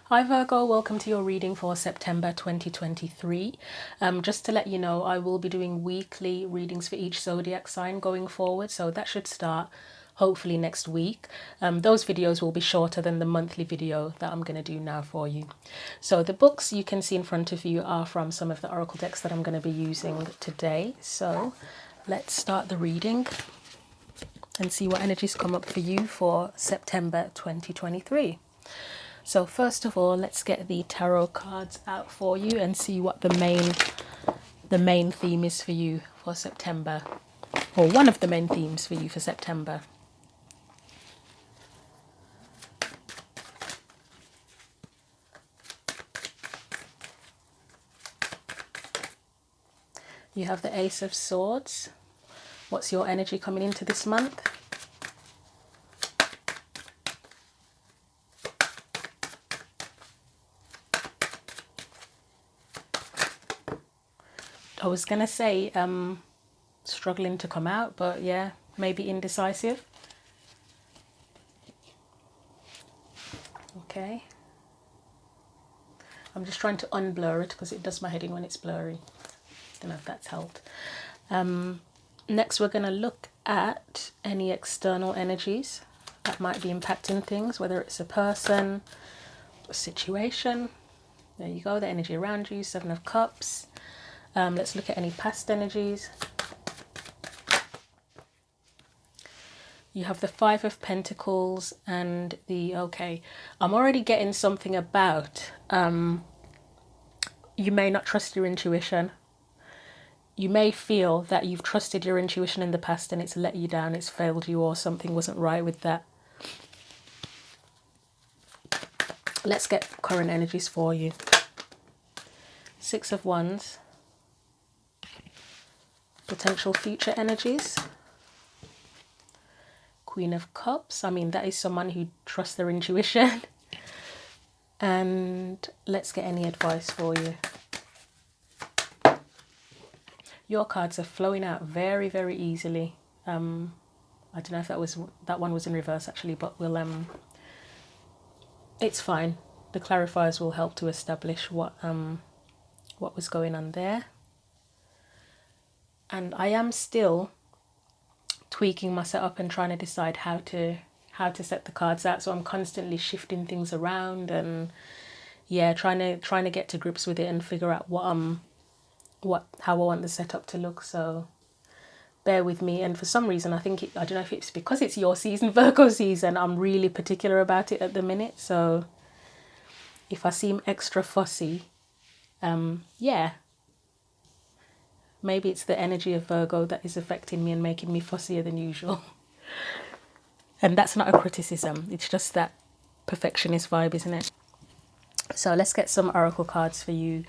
Hi Virgo, welcome to your reading for September 2023. Just to let you know, I will be doing weekly readings for each zodiac sign going forward, so that should start hopefully next week. Those videos will be shorter than the monthly video that I'm going to do now for you. So the books you can see in front of you are from some of the oracle decks that I'm going to be using today. So let's start the reading and see what energies come up for you for September 2023. So first of all, let's get the tarot cards out for you and see what the main theme is for you for September, or one of the main themes for you for September. You have the Ace of Swords. What's your energy coming into this month? I was going to say struggling to come out, but yeah, maybe indecisive. Okay. I'm just trying to unblur it because it does my head in when it's blurry. Don't know if that's helped. Next, we're going to look at any external energies that might be impacting things, whether it's a person, a situation. There you go, the energy around you, Seven of Cups. Let's look at any past energies. You have the Five of Pentacles and the, okay, I'm already getting something about, you may not trust your intuition. You may feel that you've trusted your intuition in the past and it's let you down, it's failed you, or something wasn't right with that. Let's get current energies for you. Six of Wands. Potential future energies. Queen of Cups. I mean, that is someone who trusts their intuition. And let's get any advice for you. Your cards are flowing out very, very easily. I don't know if that one was in reverse actually, but we'll it's fine. The clarifiers will help to establish what was going on there. And I am still tweaking my setup and trying to decide how to set the cards out. So I'm constantly shifting things around and yeah, trying to get to grips with it and figure out how I want the setup to look. So bear with me. And for some reason, I don't know if it's because it's your season, Virgo season, I'm really particular about it at the minute. So if I seem extra fussy, yeah, maybe it's the energy of Virgo that is affecting me and making me fussier than usual. And that's not a criticism. It's just that perfectionist vibe, isn't it? So let's get some oracle cards for you.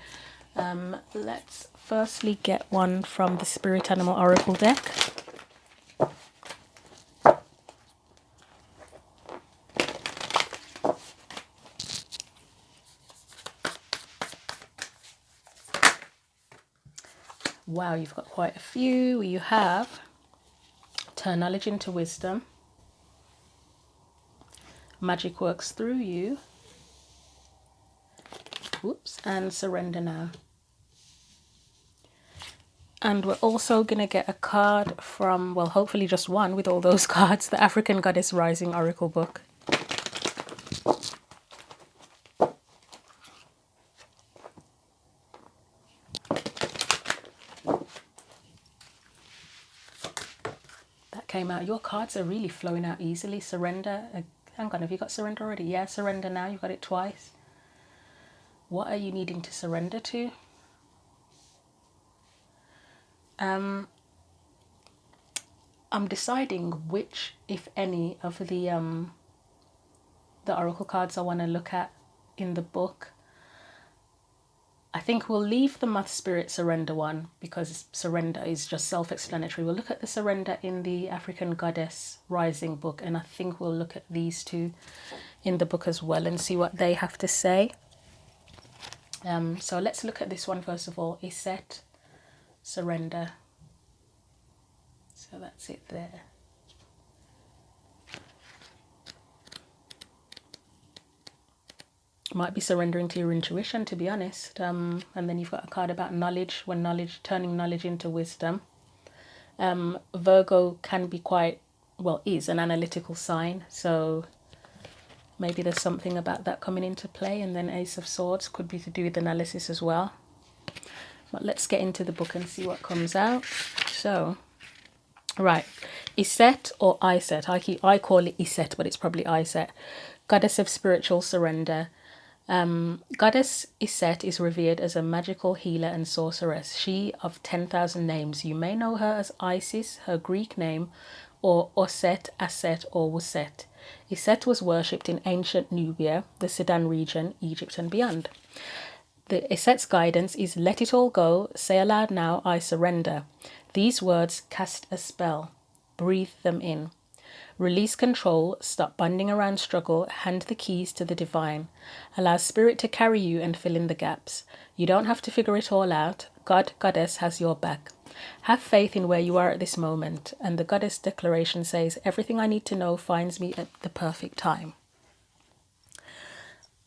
Let's firstly get one from the Spirit Animal Oracle deck. Wow, you've got quite a few. You have Turn Knowledge into Wisdom. Magic Works Through You. Whoops, and Surrender Now. And we're also going to get a card from, well, hopefully just one with all those cards, the African Goddess Rising Oracle book. That came out. Your cards are really flowing out easily. Surrender. Hang on, have you got Surrender already? Yeah, Surrender Now. You've got it twice. What are you needing to surrender to? I'm deciding which, if any, of the oracle cards I want to look at in the book. I think we'll leave the Mother Spirit Surrender one because surrender is just self-explanatory. We'll look at the Surrender in the African Goddess Rising book, and I think we'll look at these two in the book as well and see what they have to say. So let's look at this one first of all. Iset, Surrender. So that's it there. Might be surrendering to your intuition, to be honest. And then you've got a card about knowledge, when knowledge, turning knowledge into wisdom. Virgo can be quite, well, is an analytical sign. So maybe there's something about that coming into play. And then Ace of Swords could be to do with analysis as well. But let's get into the book and see what comes out. So, right. Iset or Iset. I call it Iset, but it's probably Iset. Goddess of spiritual surrender. Goddess Iset is revered as a magical healer and sorceress. She of 10,000 names. You may know her as Isis, her Greek name, or Oset, Aset, or Wuset. Iset was worshipped in ancient Nubia, the Sudan region, Egypt, and beyond. The Iset's guidance is let it all go, say aloud now, I surrender. These words cast a spell. Breathe them in. Release control, stop binding around struggle, hand the keys to the divine. Allow spirit to carry you and fill in the gaps. You don't have to figure it all out. God, Goddess has your back. Have faith in where you are at this moment. And the Goddess declaration says, everything I need to know finds me at the perfect time.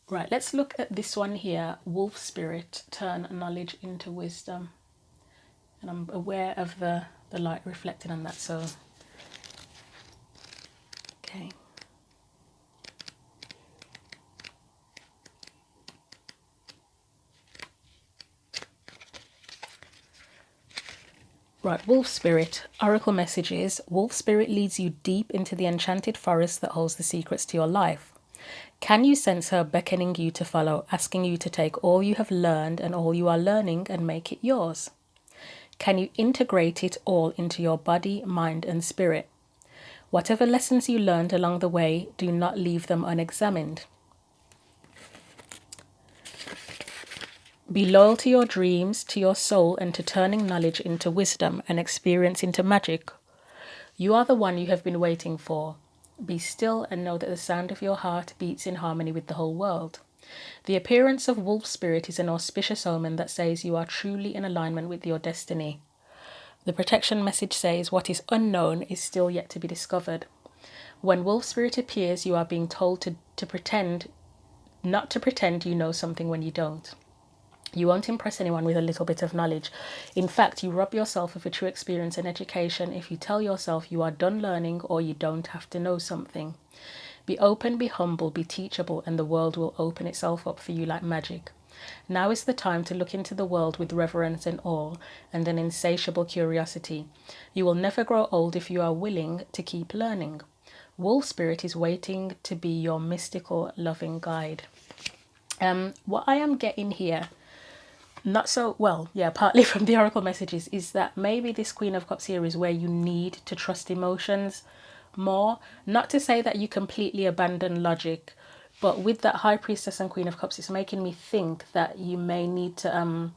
Right, let's look at this one here. Wolf Spirit, turn knowledge into wisdom. And I'm aware of the light reflected on that, so... Okay. Right, Wolf Spirit. Oracle messages. Wolf Spirit leads you deep into the enchanted forest that holds the secrets to your life. Can you sense her beckoning you to follow, asking you to take all you have learned and all you are learning and make it yours? Can you integrate it all into your body, mind, and spirit? Whatever lessons you learned along the way, do not leave them unexamined. Be loyal to your dreams, to your soul, and to turning knowledge into wisdom and experience into magic. You are the one you have been waiting for. Be still and know that the sound of your heart beats in harmony with the whole world. The appearance of Wolf Spirit is an auspicious omen that says you are truly in alignment with your destiny. The protection message says what is unknown is still yet to be discovered. When Wolf Spirit appears, you are being told to pretend, not to pretend you know something when you don't. You won't impress anyone with a little bit of knowledge. In fact, you rob yourself of a true experience and education if you tell yourself you are done learning or you don't have to know something. Be open, be humble, be teachable, and the world will open itself up for you like magic. Now is the time to look into the world with reverence and awe and an insatiable curiosity. You will never grow old if you are willing to keep learning. Wolf Spirit is waiting to be your mystical, loving guide. What I am getting here, not so well, yeah, partly from the oracle messages, is that maybe this Queen of Cups here is where you need to trust emotions more. Not to say that you completely abandon logic, but with that High Priestess and Queen of Cups, it's making me think that you may need to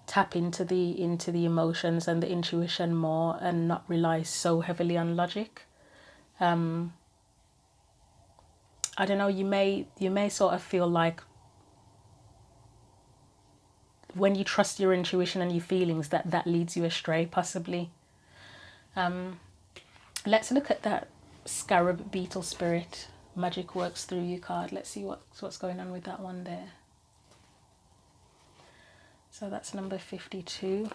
tap into the emotions and the intuition more and not rely so heavily on logic. I don't know, you may sort of feel like when you trust your intuition and your feelings that leads you astray, possibly. Let's look at that Scarab Beetle Spirit. Magic works through you card. Let's see what's going on with that one there. So that's number 52.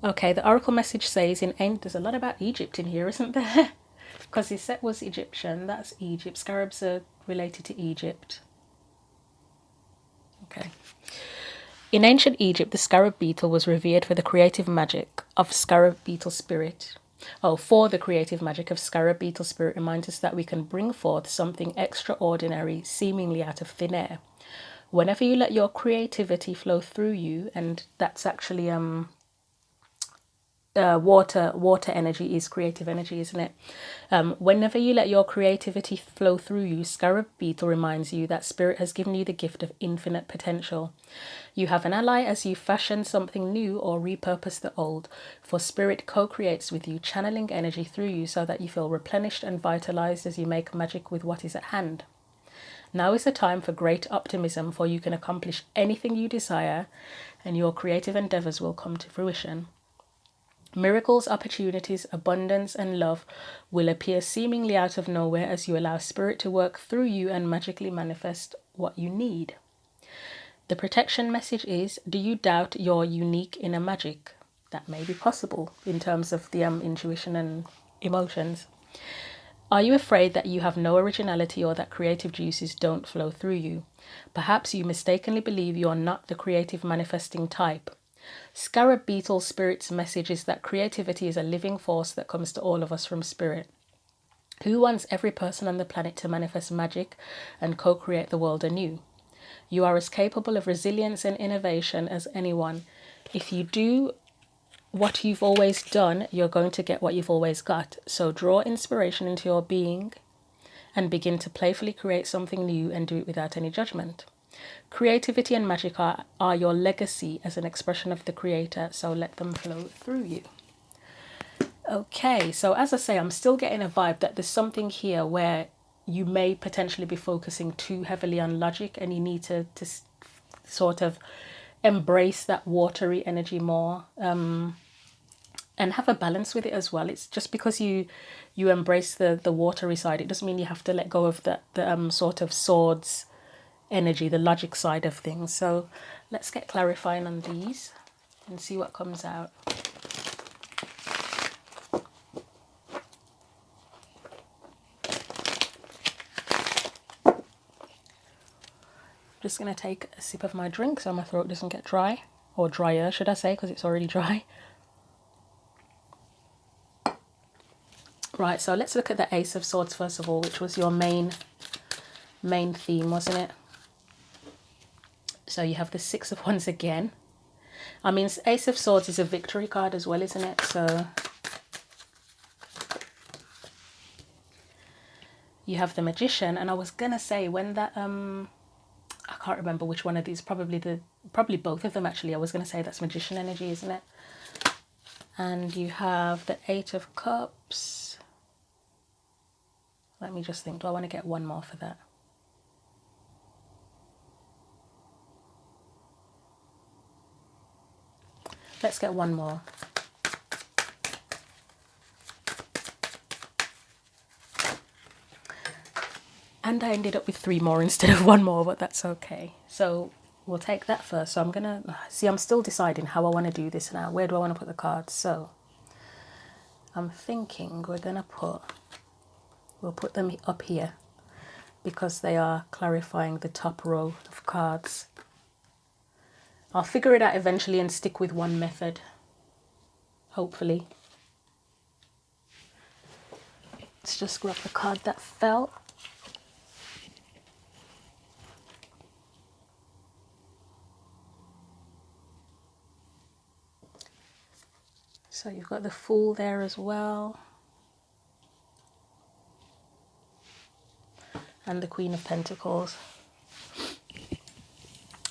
Okay, the oracle message says there's a lot about Egypt in here, isn't there? Because the set was Egyptian. That's Egypt. Scarabs are related to Egypt. Okay. In ancient Egypt, the scarab beetle was revered for the creative magic of scarab beetle spirit. For the creative magic of scarab beetle spirit reminds us that we can bring forth something extraordinary, seemingly out of thin air. Whenever you let your creativity flow through you, and that's actually water energy is creative energy, isn't it? Whenever you let your creativity flow through you, Scarab Beetle reminds you that Spirit has given you the gift of infinite potential. You have an ally as you fashion something new or repurpose the old, for Spirit co-creates with you, channeling energy through you so that you feel replenished and vitalized as you make magic with what is at hand. Now is the time for great optimism, for you can accomplish anything you desire, and your creative endeavors will come to fruition. Miracles, opportunities, abundance, and love will appear seemingly out of nowhere as you allow Spirit to work through you and magically manifest what you need. The protection message is, do you doubt your unique inner magic? That may be possible in terms of the intuition and emotions. Are you afraid that you have no originality or that creative juices don't flow through you? Perhaps you mistakenly believe you are not the creative manifesting type. Scarab Beetle Spirit's message is that creativity is a living force that comes to all of us from Spirit. Who wants every person on the planet to manifest magic and co-create the world anew? You are as capable of resilience and innovation as anyone. If you do what you've always done, you're going to get what you've always got. So draw inspiration into your being and begin to playfully create something new and do it without any judgment. Creativity and magic are your legacy as an expression of the Creator, so let them flow through you. Okay, so as I say, I'm still getting a vibe that there's something here where you may potentially be focusing too heavily on logic, and you need to sort of embrace that watery energy more, and have a balance with it as well. It's just because you embrace the watery side, it doesn't mean you have to let go of the sort of swords energy, the logic side of things. So let's get clarifying on these and see what comes out. Just going to take a sip of my drink so my throat doesn't get dry, or drier should I say, because it's already dry. Right, so let's look at the Ace of Swords first of all, which was your main theme, wasn't it? So you have the Six of Wands again. I mean, Ace of Swords is a victory card as well, isn't it? So you have the Magician, and I was gonna say when that I can't remember which one of these, probably both of them actually. I was gonna say that's Magician energy, isn't it? And you have the Eight of Cups. Let me just think, do I want to get one more for that? Let's get one more. And I ended up with three more instead of one more, but that's okay. So we'll take that first. So I'm gonna see, I'm still deciding how I want to do this now. Where do I want to put the cards? So I'm thinking we'll put them up here because they are clarifying the top row of cards. I'll figure it out eventually and stick with one method, hopefully. Let's just grab the card that fell. So you've got the Fool there as well. And the Queen of Pentacles.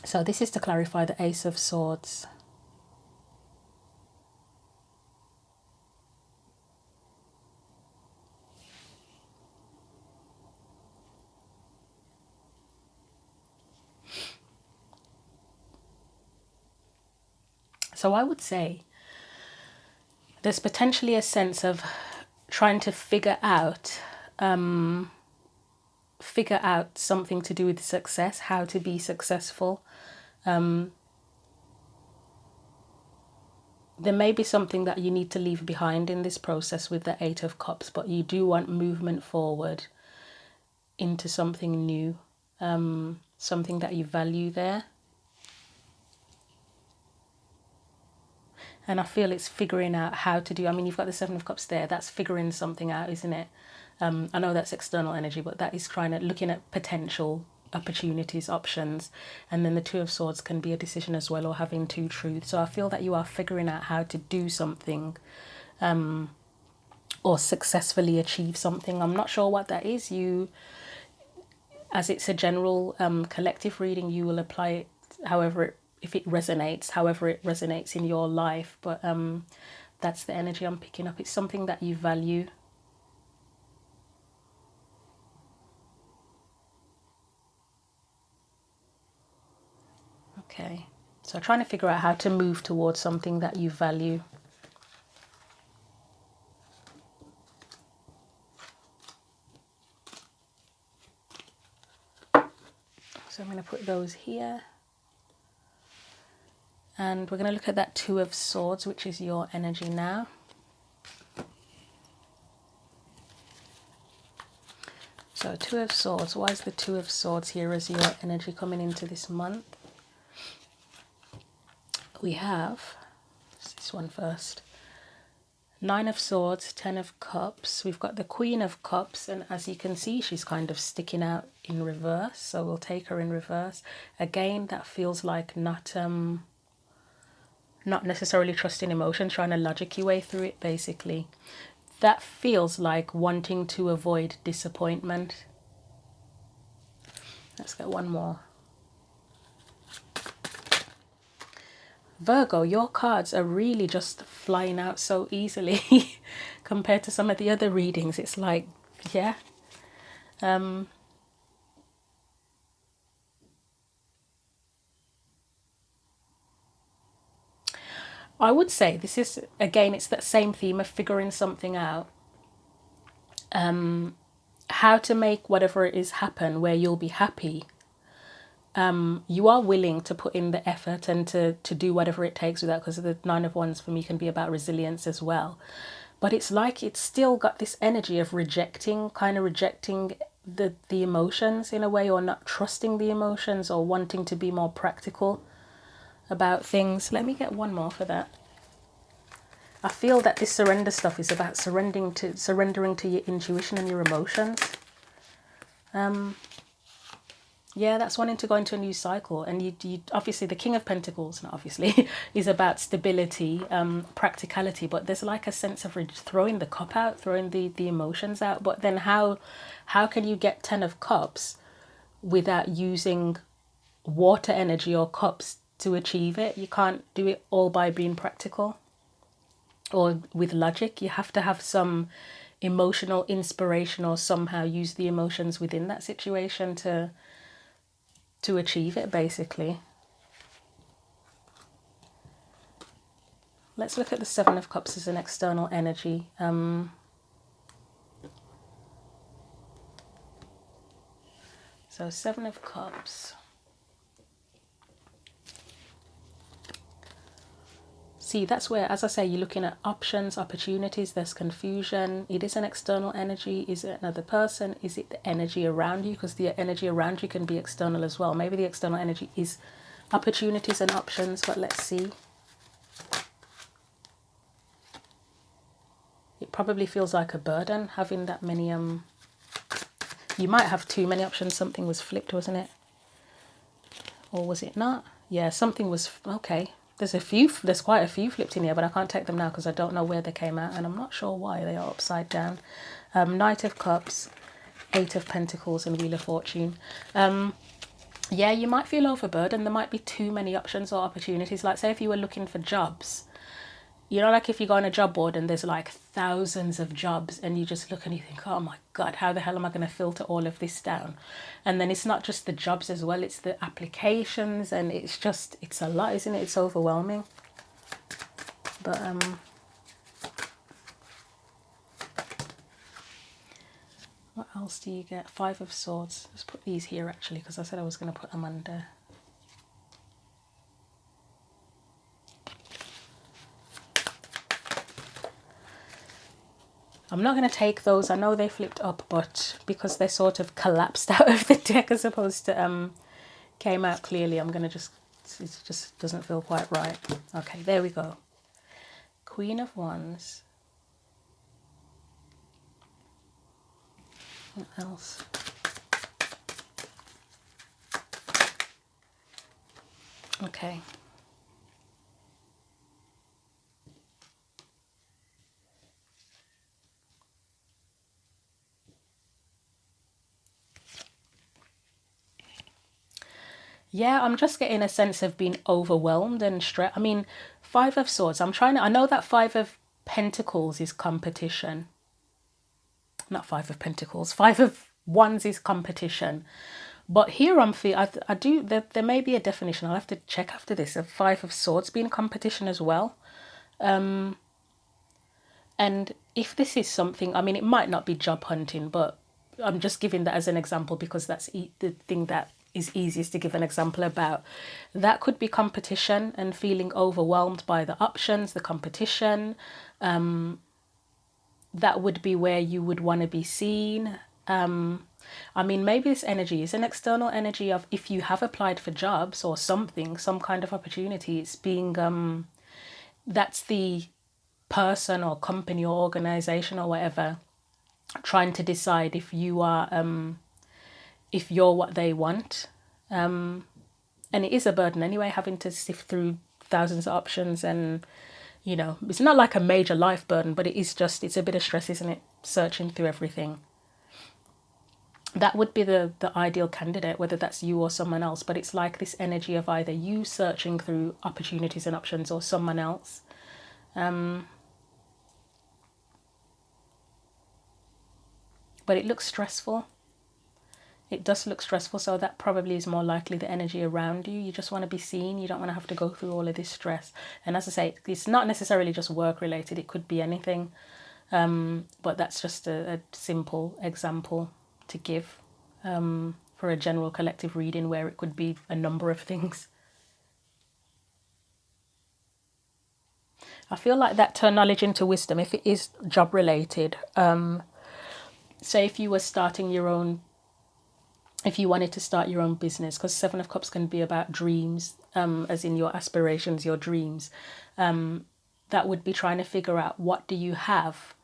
So this is to clarify the Ace of Swords. So I would say there's potentially a sense of trying to figure out something to do with success, how to be successful. There may be something that you need to leave behind in this process with the Eight of Cups, but you do want movement forward into something new, something that you value there. And I feel it's figuring out how to do. I mean, you've got the Seven of Cups there. That's figuring something out, isn't it? I know that's external energy, but that is looking at potential opportunities, options. And then the Two of Swords can be a decision as well, or having two truths. So I feel that you are figuring out how to do something, or successfully achieve something. I'm not sure what that is. As it's a general collective reading, you will apply it if it resonates, however it resonates in your life. But that's the energy I'm picking up. It's something that you value. Okay. So trying to figure out how to move towards something that you value. So I'm going to put those here. And we're going to look at that Two of Swords, which is your energy now. So Two of Swords, why is the Two of Swords here as your energy coming into this month? We have, this one first, Nine of Swords, Ten of Cups. We've got the Queen of Cups, and as you can see, she's kind of sticking out in reverse. So we'll take her in reverse. Again, that feels like not necessarily trusting emotion, trying to logic your way through it, basically. That feels like wanting to avoid disappointment. Let's get one more. Virgo, your cards are really just flying out so easily compared to some of the other readings. It's like, yeah. I would say this is, again, it's that same theme of figuring something out. How to make whatever it is happen where you'll be happy. You are willing to put in the effort and to do whatever it takes with that, because the Nine of Wands for me can be about resilience as well. But it's like it's still got this energy of rejecting, kind of rejecting the emotions in a way, or not trusting the emotions, or wanting to be more practical about things. Let me get one more for that. I feel that this surrender stuff is about surrendering to your intuition and your emotions. Yeah, that's wanting to go into a new cycle. And you obviously, the King of Pentacles, not obviously, is about stability, practicality. But there's like a sense of throwing the cup out, throwing the emotions out. But then how can you get 10 of Cups without using water energy or cups to achieve it? You can't do it all by being practical or with logic. You have to have some emotional inspiration, or somehow use the emotions within that situation to achieve it, basically. Let's look at the Seven of Cups as an external energy. So Seven of Cups. See, that's where, as I say, you're looking at options, opportunities, there's confusion. It is an external energy. Is it another person? Is it the energy around you? Because the energy around you can be external as well. Maybe the external energy is opportunities and options, but let's see. It probably feels like a burden having that many. You might have too many options. Something was flipped, wasn't it? Or was it not? Yeah, something was, okay. There's quite a few flipped in here, but I can't take them now because I don't know where they came out, and I'm not sure why they are upside down. Knight of Cups, Eight of Pentacles, and Wheel of Fortune. Yeah, you might feel overburdened. There might be too many options or opportunities. Like, say if you were looking for jobs, you know, like if you go on a job board and there's like thousands of jobs, and you just look and you think, oh my God, how the hell am I going to filter all of this down? And then it's not just the jobs as well, it's the applications, and it's a lot, isn't it? It's overwhelming. But what else do you get? Five of Swords. Let's put these here actually, because I said I was going to put them under. I'm not going to take those. I know they flipped up, but because they sort of collapsed out of the deck as opposed to came out clearly, I'm going to it just doesn't feel quite right. Okay, there we go. Queen of Wands. What else? Okay. Yeah, I'm just getting a sense of being overwhelmed and stressed. I mean, Five of Swords. I know that Five of Pentacles is competition. Not Five of Pentacles. Five of Wands is competition. But here I do, there may be a definition. I'll have to check after this. A Five of Swords being competition as well. And if this is something, I mean, it might not be job hunting, but I'm just giving that as an example because that's the thing that is easiest to give an example about. That could be competition and feeling overwhelmed by the options, the competition. That would be where you would want to be seen. I mean, maybe this energy is an external energy of if you have applied for jobs or something, some kind of opportunity, it's being, that's the person or company or organization or whatever trying to decide if you are, if you're what they want. And it is a burden anyway, having to sift through thousands of options and, you know, it's not like a major life burden, but it is just, it's a bit of stress, isn't it? Searching through everything. That would be the ideal candidate, whether that's you or someone else. But it's like this energy of either you searching through opportunities and options or someone else. But it looks stressful. It does look stressful, so that probably is more likely the energy around you. You just want to be seen. You don't want to have to go through all of this stress. And as I say, it's not necessarily just work related. It could be anything. But that's just a simple example to give for a general collective reading where it could be a number of things. I feel like that turn knowledge into wisdom, if it is job related, say if you were starting your own, if you wanted to start your own business, because Seven of Cups can be about dreams, as in your aspirations, your dreams, that would be trying to figure out what do you have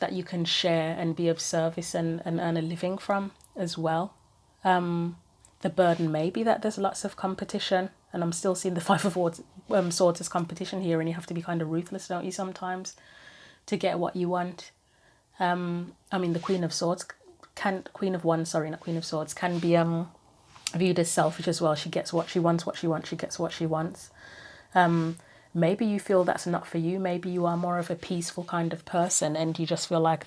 that you can share and be of service and earn a living from as well. The burden may be that there's lots of competition, and I'm still seeing the Five of Swords as competition here, and you have to be kind of ruthless, don't you, sometimes, to get what you want. I mean, the Queen of Swords Queen of Wands, sorry, not Queen of Swords, can be viewed as selfish as well. She gets what she wants, she gets what she wants. Maybe you feel that's not for you. Maybe you are more of a peaceful kind of person and you just feel like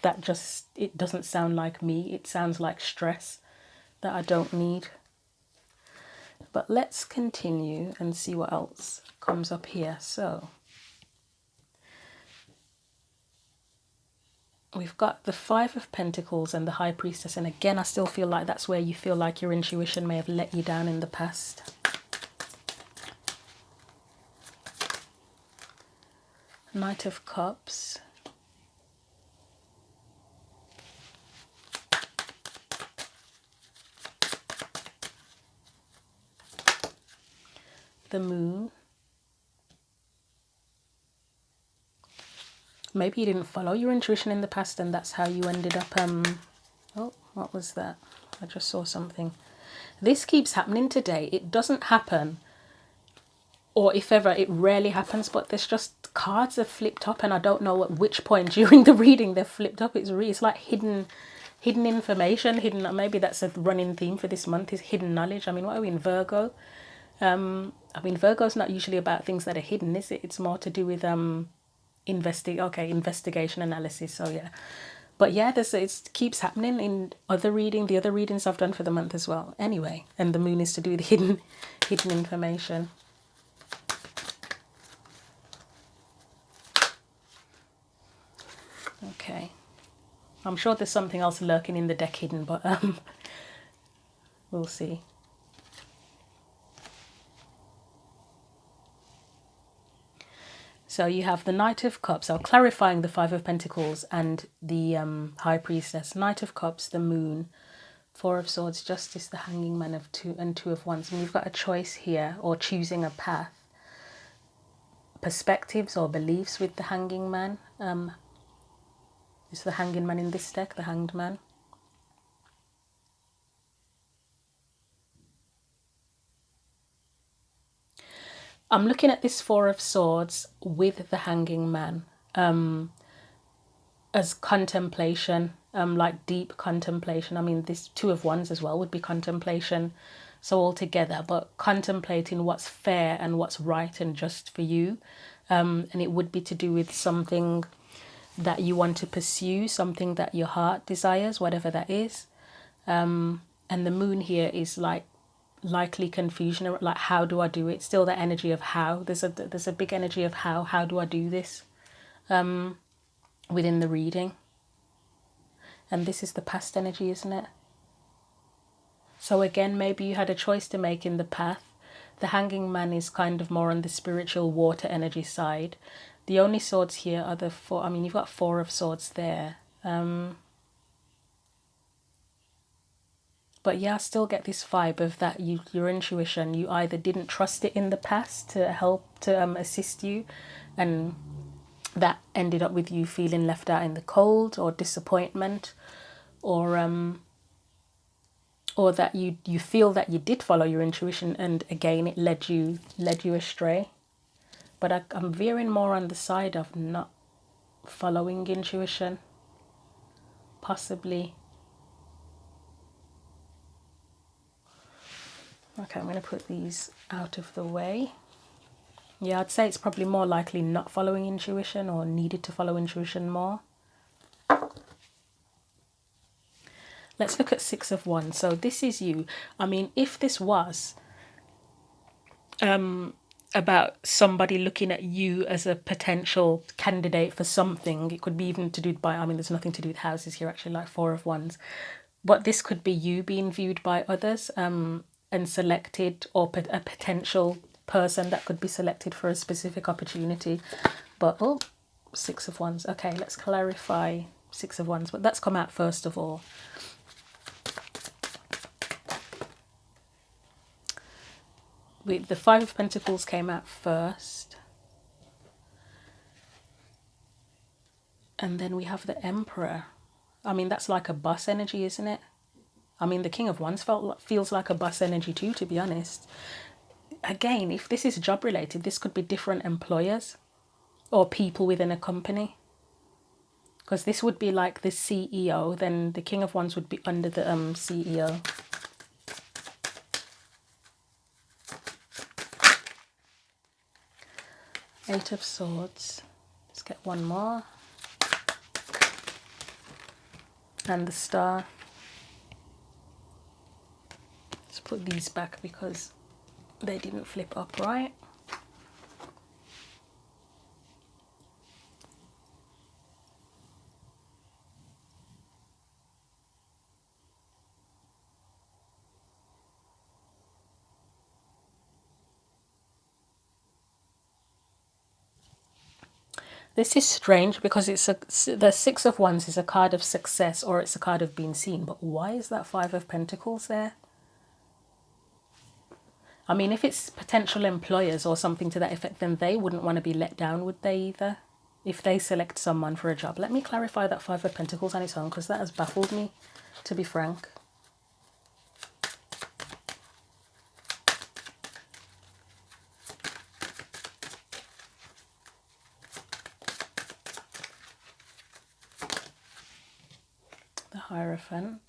it doesn't sound like me. It sounds like stress that I don't need. But let's continue and see what else comes up here. So we've got the Five of Pentacles and the High Priestess. And again, I still feel like that's where you feel like your intuition may have let you down in the past. Knight of Cups. The Moon. Maybe you didn't follow your intuition in the past and that's how you ended up, oh, what was that? I just saw something. This keeps happening today. It doesn't happen, or if ever, it rarely happens, but there's just cards are flipped up and I don't know at which point during the reading they're flipped up. It's like hidden information, maybe that's a running theme for this month, is hidden knowledge. I mean, what are we in, Virgo? I mean, Virgo's not usually about things that are hidden, is it? It's more to do with investigation, analysis. So yeah, but yeah, it keeps happening in the other readings I've done for the month as well. Anyway, and the Moon is to do with hidden information. Okay, I'm sure there's something else lurking in the deck hidden, but we'll see. So you have the Knight of Cups, so clarifying the Five of Pentacles and the High Priestess. Knight of Cups, the Moon, Four of Swords, Justice, the Hanging Man of Two, and Two of Wands. And you've got a choice here, or choosing a path. Perspectives or beliefs with the Hanging Man. Is the Hanging Man in this deck, the Hanged Man? I'm looking at this Four of Swords with the Hanging Man as contemplation, like deep contemplation. I mean, this Two of Wands as well would be contemplation, so all together, but contemplating what's fair and what's right and just for you. And it would be to do with something that you want to pursue, something that your heart desires, whatever that is. And the moon here is like likely confusion, like how do I do it? Still that energy of how. There's a big energy of how do I do this within the reading. And this is the past energy, isn't it? So again, maybe you had a choice to make in the path. The hanging man is kind of more on the spiritual water energy side. The only swords here are the four. I mean, you've got 4 of swords there. But yeah, I still get this vibe of that your intuition, you either didn't trust it in the past to help, to assist you, and that ended up with you feeling left out in the cold or disappointment, or that you feel that you did follow your intuition and again it led you astray. But I'm veering more on the side of not following intuition, possibly. Okay, I'm going to put these out of the way. Yeah, I'd say it's probably more likely not following intuition or needed to follow intuition more. Let's look at 6 of Wands. So this is you. I mean, if this was about somebody looking at you as a potential candidate for something, it could be even to do by, I mean, there's nothing to do with houses here, actually, like 4 of Wands. But this could be you being viewed by others and selected, or a potential person that could be selected for a specific opportunity. But, oh, 6 of Wands. Okay, let's clarify 6 of Wands. But that's come out first of all. The 5 of Pentacles came out first. And then we have the Emperor. I mean, that's like a bus energy, isn't it? I mean, the King of Wands feels like a bus energy too, to be honest. Again, if this is job related, this could be different employers or people within a company. Because this would be like the CEO, then the King of Wands would be under the CEO. Eight of Swords. Let's get one more. And the Star. Let's put these back because they didn't flip upright. This is strange because the 6 of Wands is a card of success, or it's a card of being seen. But why is that 5 of Pentacles there? I mean, if it's potential employers or something to that effect, then they wouldn't want to be let down, would they either? If they select someone for a job. Let me clarify that 5 of Pentacles on its own, because that has baffled me, to be frank. The Hierophant.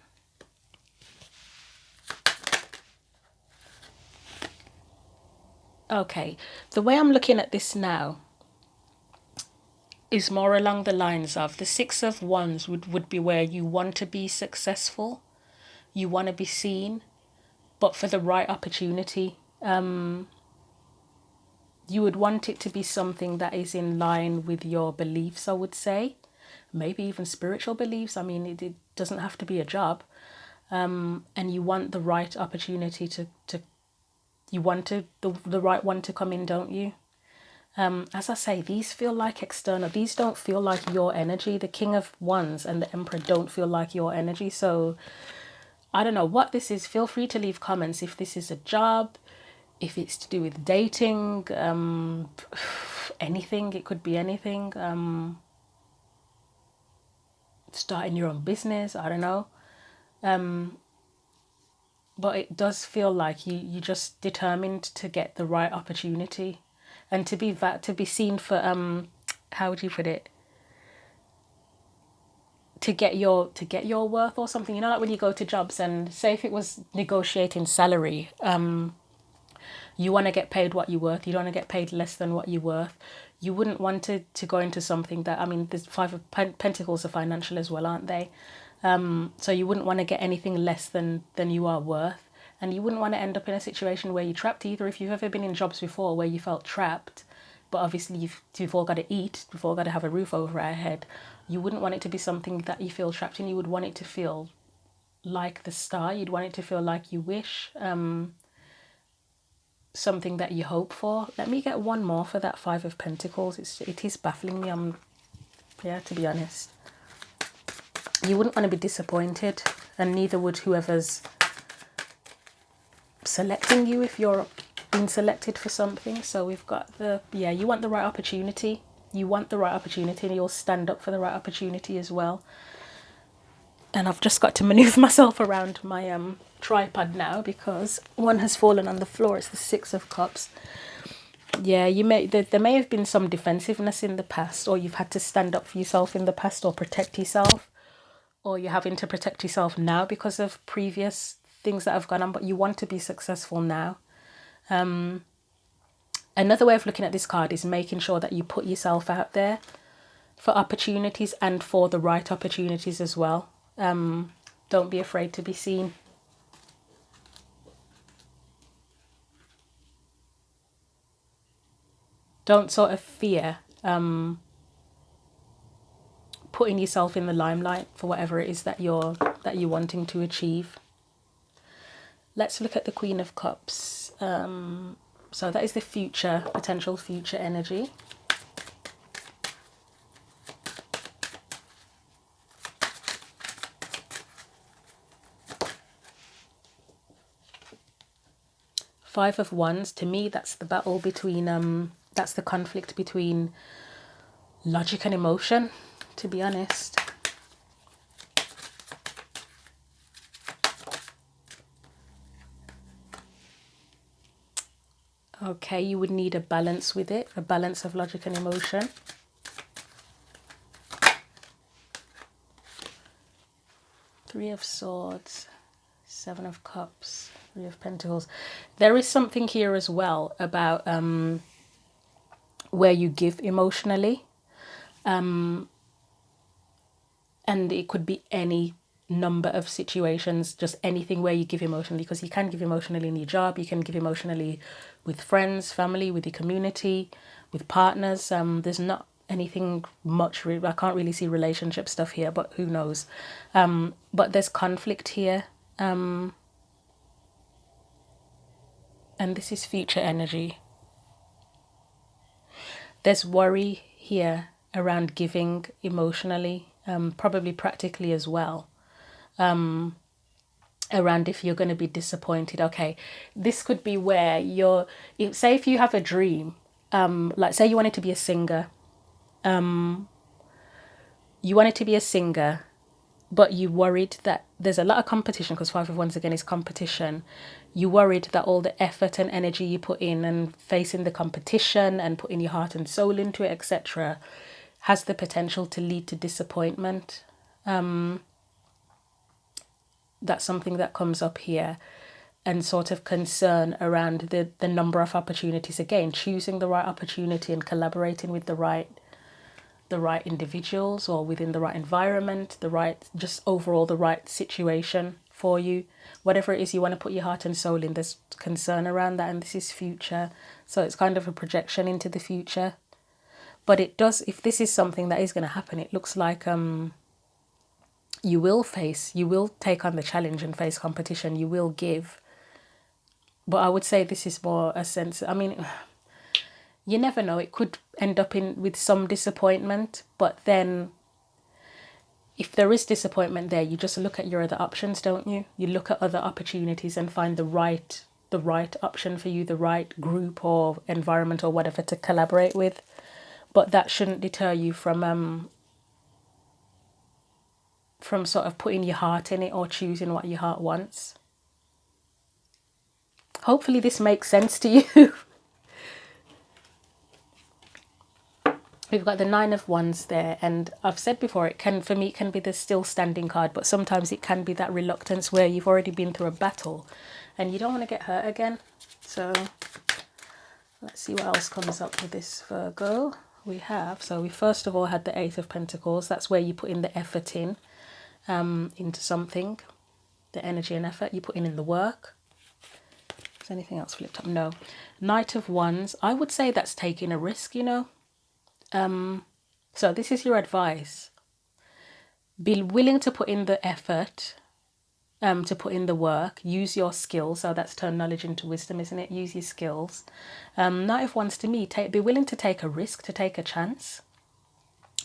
Okay, the way I'm looking at this now is more along the lines of the 6 of Wands would be where you want to be successful, you want to be seen, but for the right opportunity. You would want it to be something that is in line with your beliefs, I would say. Maybe even spiritual beliefs. I mean, it doesn't have to be a job. And you want the right opportunity to you want the right one to come in, don't you? As I say, these feel like external. These don't feel like your energy. The King of Wands and the Emperor don't feel like your energy. So I don't know what this is. Feel free to leave comments if this is a job, if it's to do with dating, anything. It could be anything. Starting your own business. I don't know. But it does feel like you just determined to get the right opportunity, and to be seen for how would you put it? To get your worth or something. You know, like when you go to jobs and say if it was negotiating salary, you want to get paid what you're worth. You don't want to get paid less than what you're worth. You wouldn't want to go into something that, I mean, there's 5 of Pentacles are financial as well, aren't they? So you wouldn't want to get anything less than you are worth. And you wouldn't want to end up in a situation where you're trapped either. If you've ever been in jobs before where you felt trapped, but obviously you've all got to eat, you've all got to have a roof over our head, you wouldn't want it to be something that you feel trapped in. You would want it to feel like the star. You'd want it to feel like you wish, something that you hope for. Let me get one more for that Five of Pentacles. It is baffling me. Yeah, to be honest. You wouldn't want to be disappointed, and neither would whoever's selecting you if you're being selected for something. So we've got you want the right opportunity. You want the right opportunity, and you'll stand up for the right opportunity as well. And I've just got to maneuver myself around my tripod now because one has fallen on the floor. It's the Six of Cups. Yeah, there may have been some defensiveness in the past, or you've had to stand up for yourself in the past or protect yourself, or you're having to protect yourself now because of previous things that have gone on, but you want to be successful now. Another way of looking at this card is making sure that you put yourself out there for opportunities and for the right opportunities as well. Don't be afraid to be seen. Don't sort of fear putting yourself in the limelight for whatever it is that you're wanting to achieve. Let's look at the Queen of Cups. So that is the future, potential future energy. Five of Wands, to me, that's the battle between, that's the conflict between logic and emotion, to be honest. Okay, you would need a balance with it, a balance of logic and emotion. Three of Swords, Seven of Cups, Three of Pentacles. There is something here as well about where you give emotionally. And it could be any number of situations, just anything where you give emotionally, because you can give emotionally in your job, you can give emotionally with friends, family, with your community, with partners. There's not anything much, I can't really see relationship stuff here, but who knows. But there's conflict here. And this is future energy. There's worry here around giving emotionally, probably practically as well. Around if you're going to be disappointed. Okay, this could be where say if you have a dream, like say you wanted to be a singer, but you worried that there's a lot of competition, because Five of Wands again is competition. You worried that all the effort and energy you put in and facing the competition and putting your heart and soul into it, etc., has the potential to lead to disappointment. That's something that comes up here, and sort of concern around the number of opportunities. Again, choosing the right opportunity and collaborating with the right individuals, or within the right environment, just overall the right situation for you. Whatever it is you want to put your heart and soul in, there's concern around that, and this is future. So it's kind of a projection into the future. But it does, if this is something that is going to happen, it looks like you will take on the challenge and face competition. You will give. But I would say this is more a sense, I mean, you never know. It could end up with some disappointment. But then if there is disappointment there, you just look at your other options, don't you? You look at other opportunities and find the right option for you, the right group or environment or whatever to collaborate with. But that shouldn't deter you from sort of putting your heart in it or choosing what your heart wants. Hopefully this makes sense to you. We've got the Nine of Wands there, and I've said before, for me it can be the still standing card, but sometimes it can be that reluctance where you've already been through a battle and you don't want to get hurt again. So let's see what else comes up with this, Virgo. We first of all had the Eight of Pentacles. That's where you put in the effort in. into something, the energy and effort you put in the work. Is anything else flipped up? No. Knight of Wands, I would say that's taking a risk, you know. So this is your advice. Be willing to put in the effort, to put in the work, use your skills. So that's turn knowledge into wisdom, isn't it? Use your skills. Knight of Wands to me, be willing to take a risk, to take a chance.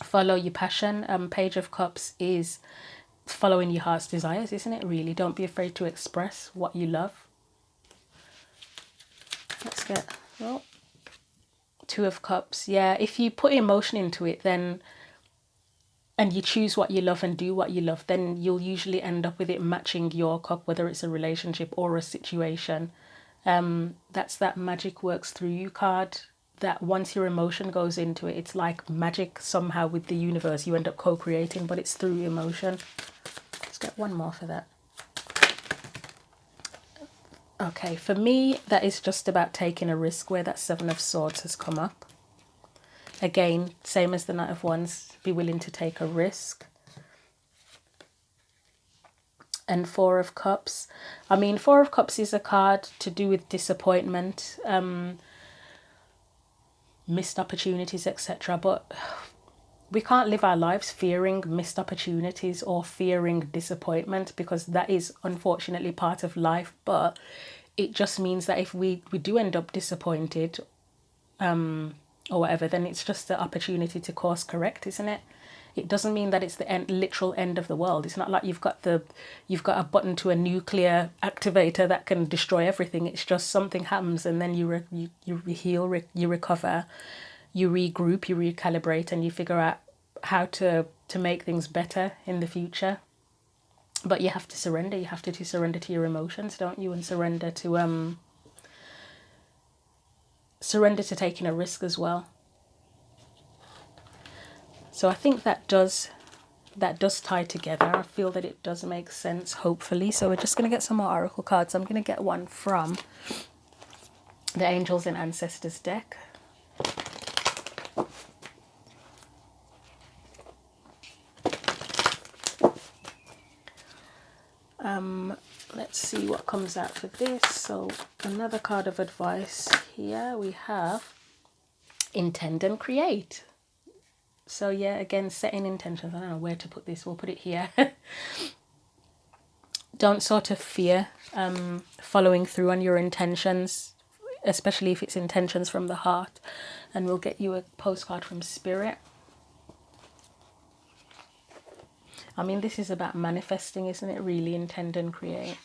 Follow your passion. Page of Cups is following your heart's desires, isn't it? Really, don't be afraid to express what you love. Let's get, well, Two of Cups. Yeah, if you put emotion into it, then, and you choose what you love and do what you love, then you'll usually end up with it matching your cup, whether it's a relationship or a situation. That's that magic works through you card, that once your emotion goes into it, it's like magic somehow with the universe. You end up co-creating, but it's through emotion. Let's get one more for that. Okay, for me, that is just about taking a risk, where that Seven of Swords has come up. Again, same as the Knight of Wands, be willing to take a risk. And Four of Cups. I mean, Four of Cups is a card to do with disappointment, missed opportunities, etc. But we can't live our lives fearing missed opportunities or fearing disappointment, because that is unfortunately part of life. But it just means that if we do end up disappointed, or whatever, then it's just the opportunity to course correct, isn't it? It doesn't mean that it's the literal end of the world. It's not like you've got a button to a nuclear activator that can destroy everything. It's just something happens, and then you heal, you recover, you regroup, you recalibrate, and you figure out how to make things better in the future. But you have to surrender. You have to surrender to your emotions, don't you? And surrender to taking a risk as well. So I think that does tie together. I feel that it does make sense, hopefully. So we're just going to get some more oracle cards. I'm going to get one from the Angels and Ancestors deck. Let's see what comes out for this. So another card of advice here we have intend and create. So yeah, again, setting intentions. I don't know where to put this. We'll put it here. Don't sort of fear following through on your intentions, especially if it's intentions from the heart. And we'll get you a postcard from Spirit. I mean, this is about manifesting, isn't it? Really, intend and create.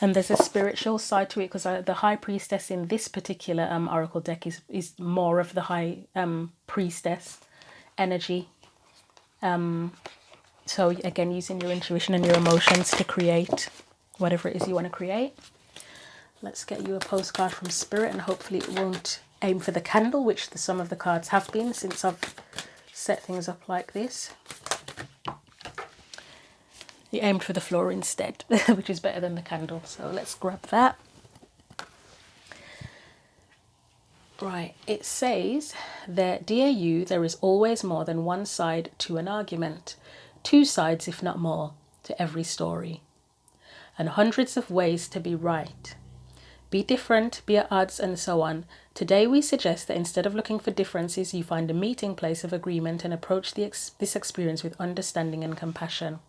And there's a spiritual side to it, because the High Priestess in this particular oracle deck is more of the High Priestess energy. So again, using your intuition and your emotions to create whatever it is you want to create. Let's get you a postcard from Spirit, and hopefully it won't aim for the candle, which some of the cards have been since I've set things up like this. You aimed for the floor instead, which is better than the candle. So let's grab that. Right, it says that, dear you, there is always more than one side to an argument, two sides, if not more, to every story, and hundreds of ways to be right. Be different, be at odds, and so on. Today we suggest that instead of looking for differences, you find a meeting place of agreement and approach this experience with understanding and compassion.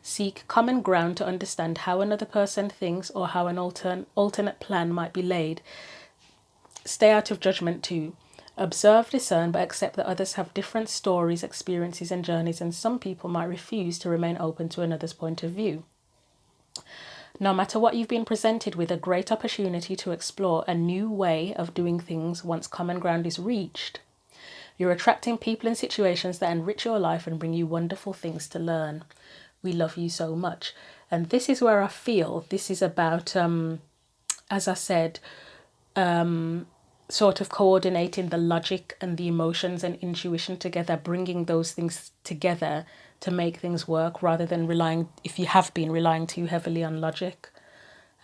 Seek common ground to understand how another person thinks, or how an alternate plan might be laid. Stay out of judgment too. Observe, discern, but accept that others have different stories, experiences, and journeys, and some people might refuse to remain open to another's point of view. No matter what you've been presented with, a great opportunity to explore a new way of doing things once common ground is reached. You're attracting people and situations that enrich your life and bring you wonderful things to learn. We love you so much. And this is where I feel this is about, as I said, sort of coordinating the logic and the emotions and intuition together, bringing those things together to make things work, rather than relying, if you have been relying too heavily on logic.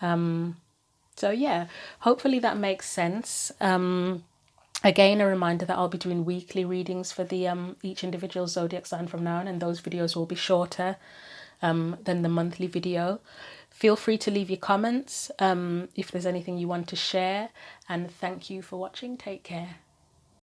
So yeah, hopefully that makes sense. Again, a reminder that I'll be doing weekly readings for the each individual zodiac sign from now on, and those videos will be shorter than the monthly video. Feel free to leave your comments if there's anything you want to share, and thank you for watching. Take care.